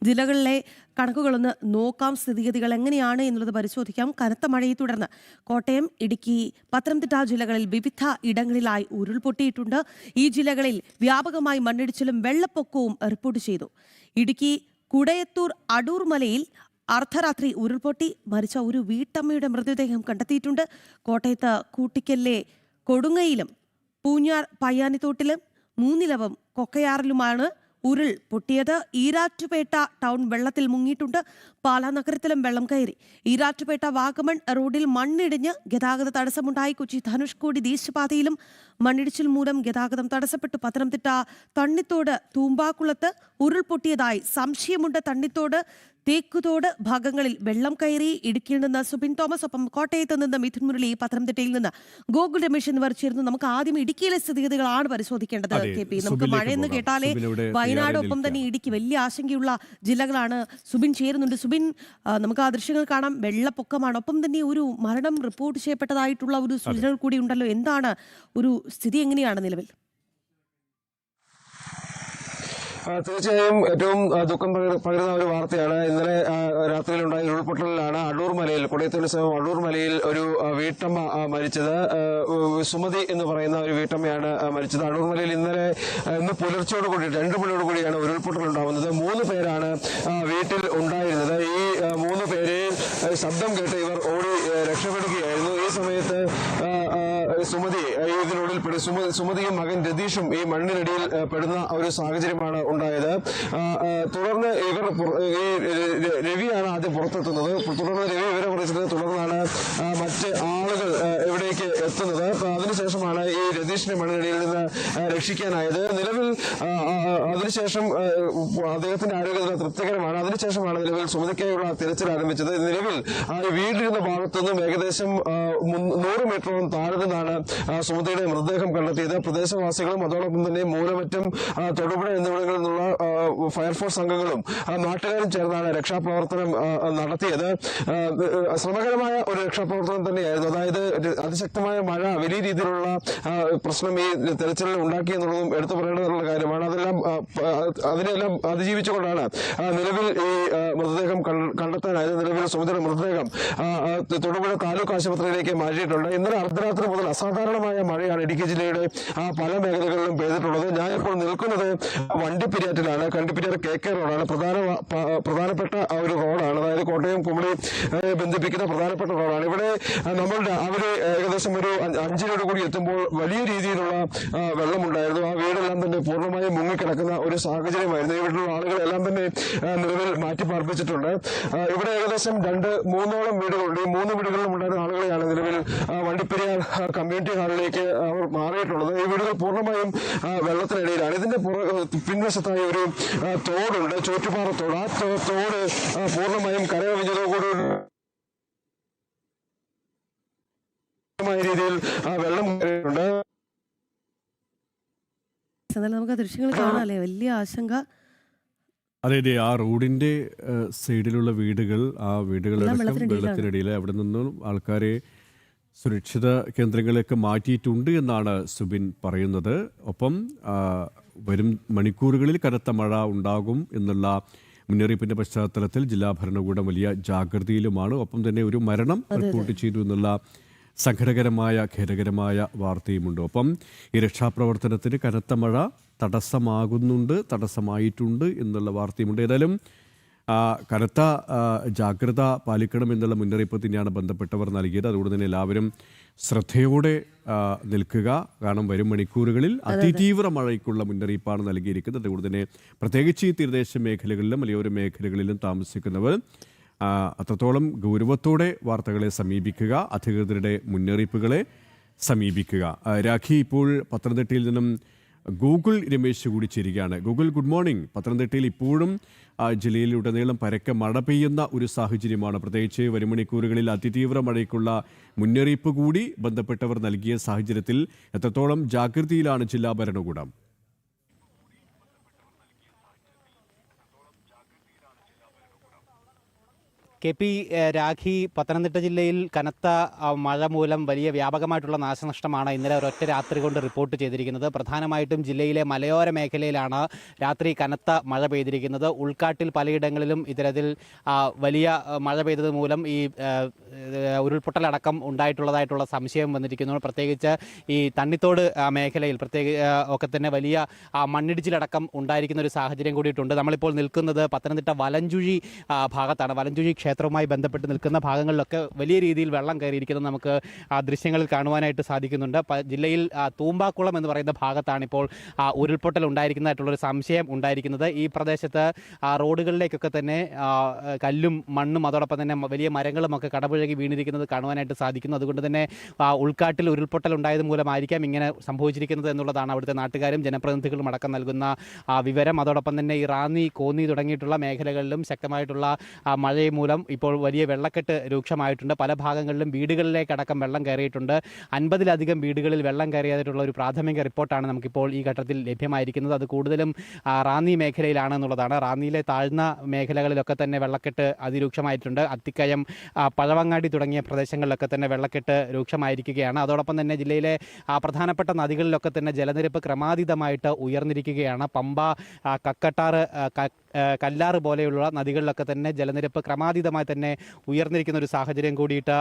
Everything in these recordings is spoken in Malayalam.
ജില്ലകളിലെ കണക്കുകളൊന്ന് നോക്കാം, സ്ഥിതിഗതികൾ എങ്ങനെയാണ് എന്നുള്ളത് പരിശോധിക്കാം. കനത്ത മഴയെ തുടർന്ന് കോട്ടയം, ഇടുക്കി, പത്തനംതിട്ട ജില്ലകളിൽ വിവിധ ഇടങ്ങളിലായി ഉരുൾപൊട്ടിയിട്ടുണ്ട്. ഈ ജില്ലകളിൽ വ്യാപകമായി മണ്ണിടിച്ചിലും വെള്ളപ്പൊക്കവും റിപ്പോർട്ട് ചെയ്തു. ഇടുക്കി കുടയത്തൂർ അടൂർ മലയിൽ അർദ്ധരാത്രി ഉരുൾപൊട്ടി മരിച്ച ഒരു വീട്ടമ്മയുടെ മൃതദേഹം കണ്ടെത്തിയിട്ടുണ്ട്. കോട്ടയത്ത് കൂട്ടിക്കലിലെ കൊടുങ്ങയിലും പൂഞ്ഞാർ പയ്യാനിത്തോട്ടിലും മൂന്നിലവും കൊക്കയാറിലുമാണ് ഉരുൾ പൊട്ടിയത്. ഈരാറ്റുപേട്ട ടൗൺ വെള്ളത്തിൽ മുങ്ങിയിട്ടുണ്ട്. പാലാ നഗരത്തിലും വെള്ളം കയറി. ഈരാറ്റുപേട്ട വാഗമൺ റോഡിൽ മണ്ണിടിഞ്ഞ് ഗതാഗത തടസ്സമുണ്ടായി. കൊച്ചി ധനുഷ്കോടി ദേശീയപാതയിലും മണ്ണിടിച്ചിൽ മൂലം ഗതാഗതം തടസ്സപ്പെട്ടു. പത്തനംതിട്ട തണ്ണിത്തോട് തൂമ്പാക്കുളത്ത് ഉരുൾപൊട്ടിയതായി സംശയമുണ്ട്. തണ്ണിത്തോട് തേക്കുതോട് ഭാഗങ്ങളിൽ വെള്ളം കയറി. ഇടുക്കിയിൽ നിന്ന് സുബിൻ തോമസ്, ഒപ്പം കോട്ടയത്ത് നിന്ന് മിഥുൻ മുരളി, പത്തനംതിട്ടയിൽ നിന്ന് ഗോകുൽ രമേശ് എന്നിവർ ചേർന്നു. നമുക്ക് ആദ്യം ഇടുക്കിയിലെ സ്ഥിതിഗതികളാണ് പരിശോധിക്കേണ്ടത്. കെ പി, നമുക്ക് മഴയെന്ന് കേട്ടാലേ വയനാട് ഒപ്പം തന്നെ ഇടുക്കി വലിയ ആശങ്കയുള്ള ജില്ലകളാണ്. സുബിൻ ചേരുന്നുണ്ട്. സുബിൻ, നമുക്ക് ആ ദൃശ്യങ്ങൾ കാണാം. വെള്ളപ്പൊക്കമാണ്, ഒപ്പം തന്നെ ഒരു മരണം റിപ്പോർട്ട് ചെയ്യപ്പെട്ടതായിട്ടുള്ള ഒരു സൂചനകൾ കൂടി ഉണ്ടല്ലോ. എന്താണ് ഒരു സ്ഥിതി, എങ്ങനെയാണ് നിലവിൽ? തീർച്ചയായും ഏറ്റവും ദുഃഖം പകരുന്ന ഒരു വാർത്തയാണ്. ഇന്നലെ രാത്രിയിലുണ്ടായ ഉരുൾപൊട്ടലിലാണ് അടൂർ മലയിൽ, കൊടയത്തൂരിന് സമീപം അടൂർ മലയിൽ ഒരു വീട്ടമ്മ മരിച്ചത്. സുമതി എന്ന് പറയുന്ന ഒരു വീട്ടമ്മയാണ് മരിച്ചത്. അടൂർ മലയിൽ ഇന്ന് പുലർച്ചയോടുകൂടി 2 മണിയോടുകൂടിയാണ് ഉരുൾപൊട്ടൽ ഉണ്ടാവുന്നത്. 3 പേരാണ് വീട്ടിൽ ഉണ്ടായിരുന്നത്. ഈ 3 പേരെ ശബ്ദം കേട്ട് ഇവർ ഓടി രക്ഷപ്പെടുകയായിരുന്നു. ഈ സമയത്ത് സുമതി ഇതിനുള്ളിൽ സുമതിയും മകൻ രതീഷും ഈ മണ്ണിനടിയിൽ പെടുന്ന ഒരു സാഹചര്യമാണ് ഉണ്ടായത്. തുടർന്ന് രവിയാണ് ആദ്യം പുറത്തെത്തുന്നത്. തുടർന്ന് രവി വിവരം അറിയിച്ചത് തുടർന്നാണ് മറ്റ് ആളുകൾ ഇവിടേക്ക് എത്തുന്നത്. അതിനുശേഷമാണ് ഈ രതീഷിനെ മണ്ണിനടിയിൽ നിന്ന് രക്ഷിക്കാനായത്. നിലവിൽ അതിനുശേഷം അദ്ദേഹത്തിന്റെ ആരോഗ്യനില തൃപ്തികരമാണ്. അതിനുശേഷമാണ് നിലവിൽ സുമതിക്കായുള്ള തിരച്ചിൽ ആരംഭിച്ചത്. നിലവിൽ വീടിരുന്ന ഭാഗത്തുനിന്നും ഏകദേശം 100 മീറ്ററോളം താഴെ നിന്നാണ് സുമതിയുടെ മൃതദേഹം കണ്ടെത്തിയത്. പ്രദേശവാസികളും അതോടൊപ്പം തന്നെ മൂലമറ്റം, തൊടുപുഴ എന്നിവിടങ്ങളിൽ നിന്നുള്ള ഫയർഫോഴ്സ് അംഗങ്ങളും നാട്ടുകാരും ചേർന്നാണ് രക്ഷാപ്രവർത്തനം നടത്തിയത്. ശ്രമകരമായ ഒരു രക്ഷാപ്രവർത്തനം തന്നെയായിരുന്നു. അതായത് അതിശക്തമായ മഴ വലിയ രീതിയിലുള്ള പ്രശ്നം ഈ തെരച്ചിലിൽ ഉണ്ടാക്കി എന്നുള്ളതും എടുത്തു പറയേണ്ടതുള്ള കാര്യമാണ്. അതിനെല്ലാം അതിജീവിച്ചുകൊണ്ടാണ് നിലവിൽ ഈ മൃതദേഹം കണ്ടെത്താനായത്. നിലവിൽ സുമതിയുടെ മൃതദേഹം തൊടുപുഴ താലൂക്ക് ആശുപത്രിയിലേക്ക് മാറ്റിയിട്ടുണ്ട്. ഇന്നലെ അർദ്ധരാത്രി മുതൽ അസാധാരണമായ മഴയാണ് ഇടുക്കി ജില്ലയുടെ പല മേഖലകളിലും പെയ്തിട്ടുള്ളത്. ഞാനിപ്പോൾ നിൽക്കുന്നത് വണ്ടിപ്പെരിയാറ്റിലാണ്. കണ്ടിപ്പെരിയാർ KK റോഡാണ് പ്രധാനപ്പെട്ട ഒരു റോഡാണ്. അതായത് കോട്ടയം കുമളി ബന്ധിപ്പിക്കുന്ന പ്രധാനപ്പെട്ട റോഡാണ്. ഇവിടെ അവര് ഏകദേശം ഒരു 5 കൂടി എത്തുമ്പോൾ വലിയ രീതിയിലുള്ള വെള്ളമുണ്ടായിരുന്നു. ആ വീടെല്ലാം തന്നെ പൂർണ്ണമായും മുങ്ങിക്കിടക്കുന്ന ഒരു സാഹചര്യമായിരുന്നു. ഇവിടെയുള്ള ആളുകളെല്ലാം തന്നെ നിലവിൽ മാറ്റി പാർപ്പിച്ചിട്ടുണ്ട്. ഇവിടെ ഏകദേശം 2-3ഓളം വീടുകളുണ്ട്. ഈ 3 വീടുകളിലും ഉണ്ടായിരുന്ന ആളുകളെയാണ് നിലവിൽ വണ്ടിപ്പെരിയാർ കമ്മ്യൂണിറ്റി ഹാളിലേക്ക് അവർ മാറിയിട്ടുള്ളത്. ഈ വീടുകൾ പൂർണ്ണമായും വെള്ളത്തിനിടയിലാണ്. ഇതിന്റെ പിൻവശത്തായി ഒരു തോടുണ്ട്, ചോറ്റുപാറ തോട്. ആ തോട് പൂർണ്ണമായും കരകവിഞ്ഞതോടുകൂടി രീതിയിൽ വെള്ളം കയറിയിട്ടുണ്ട്. നമുക്ക് ദൃശ്യങ്ങൾ കാണാല്ലേ, വലിയ ആശങ്ക. അതെ, ആ റോഡിന്റെ സൈഡിലുള്ള വീടുകൾ, ആ വീടുകളടക്കം വെള്ളത്തിനിടയിൽ. അവിടെ നിന്നും ആൾക്കാരെ സുരക്ഷിത കേന്ദ്രങ്ങളിലേക്ക് മാറ്റിയിട്ടുണ്ട് എന്നാണ് സുബിൻ പറയുന്നത്. ഒപ്പം വരും മണിക്കൂറുകളിൽ കനത്ത മഴ ഉണ്ടാകും എന്നുള്ള മുന്നറിയിപ്പിന്റെ പശ്ചാത്തലത്തിൽ ജില്ലാ ഭരണകൂടം വലിയ ജാഗ്രതയിലുമാണ്. ഒപ്പം തന്നെ ഒരു മരണം റിപ്പോർട്ട് ചെയ്തു എന്നുള്ള സങ്കടകരമായ, ഖേദകരമായ വാർത്തയുമുണ്ട്. ഒപ്പം ഈ രക്ഷാപ്രവർത്തനത്തിന് കനത്ത മഴ തടസ്സമായിട്ടുണ്ട് എന്നുള്ള വാർത്തയുമുണ്ട്. ഏതായാലും കനത്ത ജാഗ്രത പാലിക്കണമെന്നുള്ള മുന്നറിയിപ്പ് തന്നെയാണ് ബന്ധപ്പെട്ടവർ നൽകിയത്. അതുകൊണ്ട് തന്നെ എല്ലാവരും ശ്രദ്ധയോടെ നിൽക്കുക. കാരണം വരും മണിക്കൂറുകളിൽ അതിതീവ്ര മഴയ്ക്കുള്ള മുന്നറിയിപ്പാണ് നൽകിയിരിക്കുന്നത്. അതുകൊണ്ട് തന്നെ പ്രത്യേകിച്ച് ഈ തീരദേശ മേഖലകളിലും മലയോര മേഖലകളിലും താമസിക്കുന്നവർ അത്രത്തോളം ഗൗരവത്തോടെ വാർത്തകളെ സമീപിക്കുക, അധികൃതരുടെ മുന്നറിയിപ്പുകളെ സമീപിക്കുക. രാഖി, ഇപ്പോൾ പത്തനംതിട്ടയിൽ നിന്നും ഗൂഗിൾ രമേശ് കൂടി ചേരുകയാണ്. Google, good morning. പത്തനംതിട്ടയിൽ ഇപ്പോഴും ജില്ലയിലുടനീളം പരക്കെ മഴ പെയ്യുന്ന ഒരു സാഹചര്യമാണ്. പ്രത്യേകിച്ച് വരും മണിക്കൂറുകളിൽ അതിതീവ്ര മഴയ്ക്കുള്ള മുന്നറിയിപ്പ് കൂടി ബന്ധപ്പെട്ടവർ നൽകിയ സാഹചര്യത്തിൽ എത്രത്തോളം ജാഗ്രതയിലാണ് ജില്ലാ ഭരണകൂടം? KP രാഖി, പത്തനംതിട്ട ജില്ലയിൽ കനത്ത മഴ മൂലം വലിയ വ്യാപകമായിട്ടുള്ള നാശനഷ്ടമാണ് ഇന്നലെ ഒരൊറ്റ രാത്രി കൊണ്ട് റിപ്പോർട്ട് ചെയ്തിരിക്കുന്നത്. പ്രധാനമായിട്ടും ജില്ലയിലെ മലയോര മേഖലയിലാണ് രാത്രി കനത്ത മഴ പെയ്തിരിക്കുന്നത്. ഉൾക്കാട്ടിൽ പലയിടങ്ങളിലും ഇത്തരത്തിൽ വലിയ മഴ പെയ്തത് മൂലം ഈ ഉരുൾപൊട്ടലടക്കം ഉണ്ടായിട്ടുള്ളതായിട്ടുള്ള സംശയം വന്നിരിക്കുന്നു. പ്രത്യേകിച്ച് ഈ തണ്ണിത്തോട് മേഖലയിൽ ഒക്കെ തന്നെ വലിയ മണ്ണിടിച്ചിലടക്കം ഉണ്ടായിരിക്കുന്ന ഒരു സാഹചര്യം കൂടിയിട്ടുണ്ട്. നമ്മളിപ്പോൾ നിൽക്കുന്നത് പത്തനംതിട്ട വലഞ്ചുഴി ഭാഗത്താണ്. വലഞ്ചുഴി ക്ഷേത്രവുമായി ബന്ധപ്പെട്ട് നിൽക്കുന്ന ഭാഗങ്ങളിലൊക്കെ വലിയ രീതിയിൽ വെള്ളം കയറിയിരിക്കുന്നത് നമുക്ക് ദൃശ്യങ്ങളിൽ കാണുവാനായിട്ട് സാധിക്കുന്നുണ്ട്. ജില്ലയിൽ തൂമ്പാക്കുളം എന്ന് പറയുന്ന ഭാഗത്താണ് ഇപ്പോൾ ഉരുൾപൊട്ടൽ ഉണ്ടായിരിക്കുന്നതായിട്ടുള്ളൊരു സംശയം ഉണ്ടായിരിക്കുന്നത്. ഈ പ്രദേശത്ത് റോഡുകളിലേക്കൊക്കെ തന്നെ കല്ലും മണ്ണും അതോടൊപ്പം തന്നെ വലിയ മരങ്ങളും ഒക്കെ കടപുഴകി വീണിരിക്കുന്നത് കാണുവാനായിട്ട് സാധിക്കുന്നു. അതുകൊണ്ട് തന്നെ ഉൾക്കാട്ടിൽ ഉരുൾപൊട്ടൽ ഉണ്ടായത് മൂലമായിരിക്കാം ഇങ്ങനെ സംഭവിച്ചിരിക്കുന്നത് എന്നുള്ളതാണ് അവിടുത്തെ നാട്ടുകാരും ജനപ്രതിനിധികളും അടക്കം നൽകുന്ന വിവരം. അതോടൊപ്പം തന്നെ ഈ റാന്നി, കോന്നി തുടങ്ങിയിട്ടുള്ള മേഖലകളിലും ശക്തമായിട്ടുള്ള മഴയും മൂലം ഇപ്പോൾ വലിയ വെള്ളക്കെട്ട് രൂക്ഷമായിട്ടുണ്ട്. പല ഭാഗങ്ങളിലും വീടുകളിലേക്കടക്കം വെള്ളം കയറിയിട്ടുണ്ട്. 50-ലധികം വീടുകളിൽ വെള്ളം കയറിയതായിട്ടുള്ള ഒരു പ്രാഥമിക റിപ്പോർട്ടാണ് നമുക്കിപ്പോൾ ഈ ഘട്ടത്തിൽ ലഭ്യമായിരിക്കുന്നത്. അത് കൂടുതലും റാന്നി മേഖലയിലാണെന്നുള്ളതാണ്. റാന്നിയിലെ താഴ്ന്ന മേഖലകളിലൊക്കെ തന്നെ വെള്ളക്കെട്ട് അതിരൂക്ഷമായിട്ടുണ്ട്. അത്തിക്കയം, പഴവങ്ങാടി തുടങ്ങിയ പ്രദേശങ്ങളിലൊക്കെ തന്നെ വെള്ളക്കെട്ട് രൂക്ഷമായിരിക്കുകയാണ്. അതോടൊപ്പം തന്നെ ജില്ലയിലെ പ്രധാനപ്പെട്ട നദികളിലൊക്കെ തന്നെ ജലനിരപ്പ് ക്രമാതീതമായിട്ട് ഉയർന്നിരിക്കുകയാണ്. പമ്പ, കക്കട്ടാറ്, കല്ലാറ് പോലെയുള്ള നദികളിലൊക്കെ തന്നെ ജലനിരപ്പ് ക്രമാതീതമായി തന്നെ ഉയർന്നിരിക്കുന്ന ഒരു സാഹചര്യം കൂടിയിട്ട്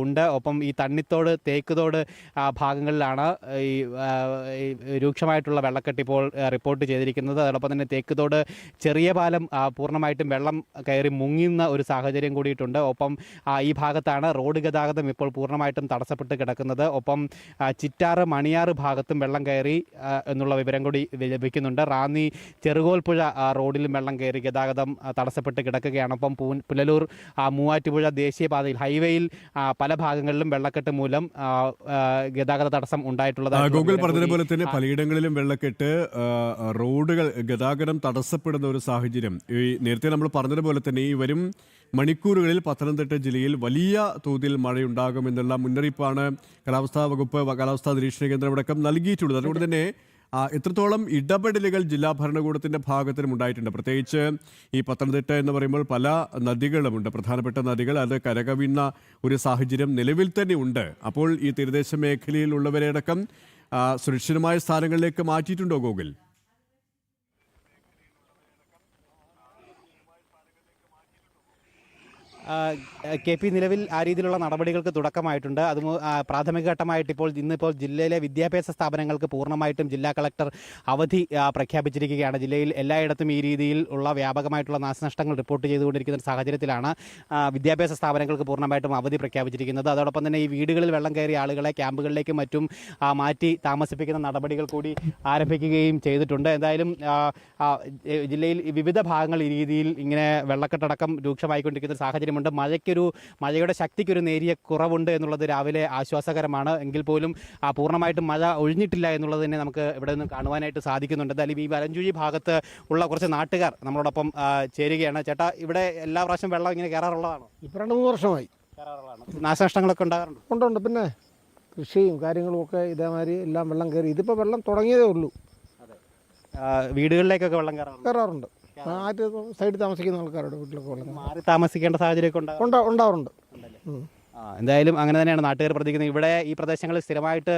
ഉണ്ട്. ഒപ്പം ഈ തണ്ണിത്തോട്, തേക്കുതോട് ഭാഗങ്ങളിലാണ് ഈ രൂക്ഷമായിട്ടുള്ള വെള്ളക്കെട്ട് ഇപ്പോൾ റിപ്പോർട്ട് ചെയ്തിരിക്കുന്നത്. അതോടൊപ്പം തന്നെ തേക്കുതോട് ചെറിയ പാലം പൂർണ്ണമായിട്ടും വെള്ളം കയറി മുങ്ങുന്ന ഒരു സാഹചര്യം കൂടിയിട്ടുണ്ട്. ഒപ്പം ഈ ഭാഗത്താണ് റോഡ് ഗതാഗതം ഇപ്പോൾ പൂർണ്ണമായിട്ടും തടസ്സപ്പെട്ട് കിടക്കുന്നത്. ഒപ്പം ചിറ്റാറ്, മണിയാറ് ഭാഗത്തും വെള്ളം കയറി എന്നുള്ള വിവരം കൂടി ലഭിക്കുന്നുണ്ട്. റാന്നി ചെറുകോൽപ്പുഴ റോഡിലും വെള്ളം കയറി ഗതാഗതം തടസ്സപ്പെട്ട് കിടക്കുകയാണ്. ഒപ്പം പുനലൂർ, മൂവാറ്റുപുഴ ദേശീയപാതയിൽ ഹൈവേയിൽ പല ഭാഗങ്ങളിലും വെള്ളക്കെട്ട് മൂലം ഗതാഗത തടസ്സം ഉണ്ടായിട്ടുള്ളതാണ്. ഗൂഗിൾ പറഞ്ഞതുപോലെ തന്നെ പലയിടങ്ങളിലും വെള്ളക്കെട്ട്, റോഡുകൾ ഗതാഗതം തടസ്സപ്പെടുന്ന ഒരു സാഹചര്യം. ഈ നേരത്തെ നമ്മൾ പറഞ്ഞതുപോലെ തന്നെ ഈ വരും മണിക്കൂറുകളിൽ പത്തനംതിട്ട ജില്ലയിൽ വലിയ തോതിൽ മഴയുണ്ടാകുമെന്നുള്ള മുന്നറിയിപ്പാണ് കാലാവസ്ഥാ വകുപ്പ്, കാലാവസ്ഥാ നിരീക്ഷണ കേന്ദ്രം അടക്കം നൽകിയിട്ടുള്ളത്. അതുകൊണ്ട് തന്നെ എത്രത്തോളം ഇടപെടലുകൾ ജില്ലാ ഭരണകൂടത്തിൻ്റെ ഭാഗത്തിനും ഉണ്ടായിട്ടുണ്ട്. പ്രത്യേകിച്ച് ഈ പത്തനംതിട്ട എന്ന് പറയുമ്പോൾ പല നദികളുമുണ്ട്, പ്രധാനപ്പെട്ട നദികൾ. അത് കരകവിയുന്ന ഒരു സാഹചര്യം നിലവിൽ തന്നെ ഉണ്ട്. അപ്പോൾ ഈ തീരദേശ മേഖലയിൽ ഉള്ളവരെ അടക്കം സുരക്ഷിതമായ സ്ഥാനങ്ങളിലേക്ക് മാറ്റിയിട്ടുണ്ടോ ഗോകുൽ? KP നിലവിൽ ആ രീതിയിലുള്ള നടപടികൾക്ക് തുടക്കമായിട്ടുണ്ട്. അത് പ്രാഥമിക ഘട്ടമായിട്ട് ഇന്നിപ്പോൾ ജില്ലയിലെ വിദ്യാഭ്യാസ സ്ഥാപനങ്ങൾക്ക് പൂർണ്ണമായിട്ടും ജില്ലാ കളക്ടർ അവധി പ്രഖ്യാപിച്ചിരിക്കുകയാണ്. ജില്ലയിൽ എല്ലായിടത്തും ഈ രീതിയിൽ ഉള്ള വ്യാപകമായിട്ടുള്ള നാശനഷ്ടങ്ങൾ റിപ്പോർട്ട് ചെയ്തുകൊണ്ടിരിക്കുന്ന ഒരു സാഹചര്യത്തിലാണ് വിദ്യാഭ്യാസ സ്ഥാപനങ്ങൾക്ക് പൂർണ്ണമായിട്ടും അവധി പ്രഖ്യാപിച്ചിരിക്കുന്നത്. അതോടൊപ്പം തന്നെ ഈ വീടുകളിൽ വെള്ളം കയറിയ ആളുകളെ ക്യാമ്പുകളിലേക്കും മറ്റും മാറ്റി താമസിപ്പിക്കുന്ന നടപടികൾ കൂടി ആരംഭിക്കുകയും ചെയ്തിട്ടുണ്ട്. എന്തായാലും ജില്ലയിൽ വിവിധ ഭാഗങ്ങൾ ഈ രീതിയിൽ ഇങ്ങനെ വെള്ളക്കെട്ടടക്കം രൂക്ഷമായിക്കൊണ്ടിരിക്കുന്ന സാഹചര്യം മഴയുടെ ശക്തിക്കൊരു നേരിയ കുറവുണ്ട് എന്നുള്ളത് രാവിലെ ആശ്വാസകരമാണ്. എങ്കിൽ പോലും പൂർണ്ണമായിട്ടും മഴ ഒഴിഞ്ഞിട്ടില്ല എന്നുള്ളത് തന്നെ നമുക്ക് ഇവിടെ നിന്ന് കാണുവാനായിട്ട് സാധിക്കുന്നുണ്ട്. എന്തായാലും ഈ വലഞ്ചുഴി ഭാഗത്ത് ഉള്ള കുറച്ച് നാട്ടുകാർ നമ്മളോടൊപ്പം ചേരുകയാണ്. ചേട്ടാ, ഇവിടെ എല്ലാ പ്രാവശ്യം വെള്ളം ഇങ്ങനെ കയറാറുള്ളതാണോ? ഇപ്പോൾ 2-3 വർഷമായി കയറാറുള്ളതാണ്. നാശനഷ്ടങ്ങളൊക്കെ ഉണ്ടാകാറുണ്ട്? ഉണ്ട്. പിന്നെ കൃഷിയും കാര്യങ്ങളും ഒക്കെ ഇതേമാതിരി എല്ലാം വെള്ളം കയറി. ഇതിപ്പോൾ വെള്ളം തുടങ്ങിയതേ ഉള്ളൂ. വീടുകളിലേക്കൊക്കെ വെള്ളം കയറാറുണ്ട്. ആറ്റ് സൈഡിൽ താമസിക്കുന്ന ആൾക്കാരുടെ വീട്ടിലൊക്കെ വെള്ളം മാറി താമസിക്കേണ്ട സാഹചര്യമൊക്കെ ഉണ്ടാവാറുണ്ട്. എന്തായാലും അങ്ങനെ തന്നെയാണ് നാട്ടുകാർ പ്രതികരിക്കുന്നത്. ഇവിടെ ഈ പ്രദേശങ്ങളിൽ സ്ഥിരമായിട്ട്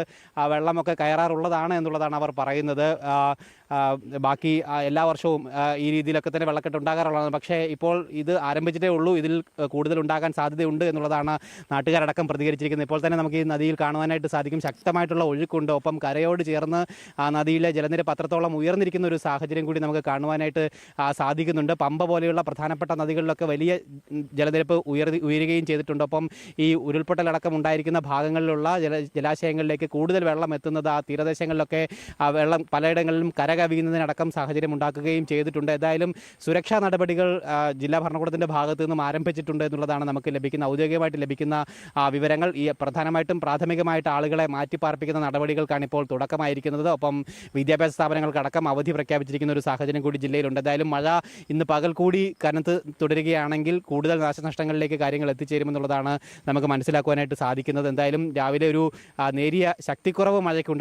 വെള്ളമൊക്കെ കയറാറുള്ളതാണ് എന്നുള്ളതാണ് അവർ പറയുന്നത്. ബാക്കി എല്ലാ വർഷവും ഈ രീതിയിലൊക്കെ തന്നെ വെള്ളക്കെട്ട് ഉണ്ടാകാറുള്ളതാണ്. പക്ഷേ ഇപ്പോൾ ഇത് ആരംഭിച്ചിട്ടേ ഉള്ളൂ. ഇതിൽ കൂടുതൽ ഉണ്ടാകാൻ സാധ്യതയുണ്ട് എന്നുള്ളതാണ് നാട്ടുകാരടക്കം പ്രതികരിച്ചിരിക്കുന്നത്. ഇപ്പോൾ തന്നെ നമുക്ക് ഈ നദിയിൽ കാണുവാനായിട്ട് സാധിക്കും, ശക്തമായിട്ടുള്ള ഒഴുക്കുണ്ട്. ഒപ്പം കരയോട് ചേർന്ന് നദിയിലെ ജലനിരപ്പ് അത്രത്തോളം ഉയർന്നിരിക്കുന്ന ഒരു സാഹചര്യം കൂടി നമുക്ക് കാണുവാനായിട്ട് സാധിക്കുന്നുണ്ട്. പമ്പ പോലെയുള്ള പ്രധാനപ്പെട്ട നദികളിലൊക്കെ വലിയ ജലനിരപ്പ് ഉയരുകയും ചെയ്തിട്ടുണ്ട്. ഒപ്പം ഈ ഉരുൾപൊട്ടലടക്കം ഉണ്ടായിരിക്കുന്ന ഭാഗങ്ങളിലുള്ള ജലാശയങ്ങളിലേക്ക് കൂടുതൽ വെള്ളം എത്തുന്നത് ആ തീരദേശങ്ങളിലൊക്കെ വെള്ളം പലയിടങ്ങളിലും കരകവിയുന്നതിനടക്കം സാഹചര്യം ഉണ്ടാക്കുകയും ചെയ്തിട്ടുണ്ട്. ഏതായാലും സുരക്ഷാ നടപടികൾ ജില്ലാ ഭരണകൂടത്തിൻ്റെ ഭാഗത്തു നിന്നും ആരംഭിച്ചിട്ടുണ്ട് എന്നുള്ളതാണ് നമുക്ക് ഔദ്യോഗികമായിട്ട് ലഭിക്കുന്ന വിവരങ്ങൾ. ഈ പ്രധാനമായിട്ടും പ്രാഥമികമായിട്ട് ആളുകളെ മാറ്റിപ്പാർപ്പിക്കുന്ന നടപടികൾക്കാണ് ഇപ്പോൾ തുടക്കമായിരിക്കുന്നത്. ഒപ്പം വിദ്യാഭ്യാസ സ്ഥാപനങ്ങൾക്കടക്കം അവധി പ്രഖ്യാപിച്ചിരിക്കുന്ന ഒരു സാഹചര്യം കൂടി ജില്ലയിലുണ്ട്. എന്തായാലും മഴ ഇന്ന് പകൽ കൂടി കനത്ത് തുടരുകയാണെങ്കിൽ കൂടുതൽ നാശനഷ്ടങ്ങളിലേക്ക് കാര്യങ്ങൾ എത്തിച്ചേരുമെന്നുള്ളതാണ് നമുക്ക് മനസ്സിലാക്കുവാനായിട്ട് സാധിക്കുന്നത്. എന്തായാലും രാവിലെ ഒരു നേരിയ ശക്തിക്കുറവ് മഴയ്ക്ക്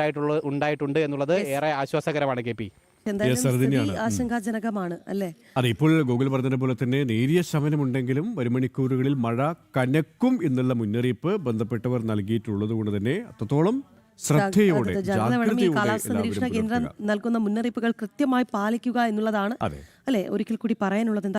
ഉണ്ടായിട്ടുണ്ട് എന്നുള്ളത് ഏറെ ആശ്വാസകരമാണ്. KP. എന്തായാലും Yes, അത് സ്ഥിതി തന്നെയാണ്. ആശങ്കാജനകമാണ് അല്ലേ? അതെ, ഇപ്പോൾ ഗൂഗിൾ പറഞ്ഞതുപോലെ തന്നെ നേരിയ ശമനമുണ്ടെങ്കിലും വരും മണിക്കൂറുകളിൽ മഴ കനക്കും എന്നുള്ള മുന്നറിയിപ്പ് ബന്ധപ്പെട്ടവർ നൽകിയിട്ടുള്ളത് കൊണ്ട് തന്നെ അത്രത്തോളം ശ്രദ്ധയോടെ അതെ, ജാഗ്രത വേണം. ഈ ജാഗ്രതയോടെ കാലാവസ്ഥ നിരീക്ഷണ എല്ലാവരും കേന്ദ്രം പുലർത്തുക. നൽകുന്ന മുന്നറിയിപ്പുകൾ കൃത്യമായി പാലിക്കുക എന്നുള്ളതാണ് അതെ. അല്ലെ ഒരിക്കൽ കൂടി പറയാനുള്ളത്.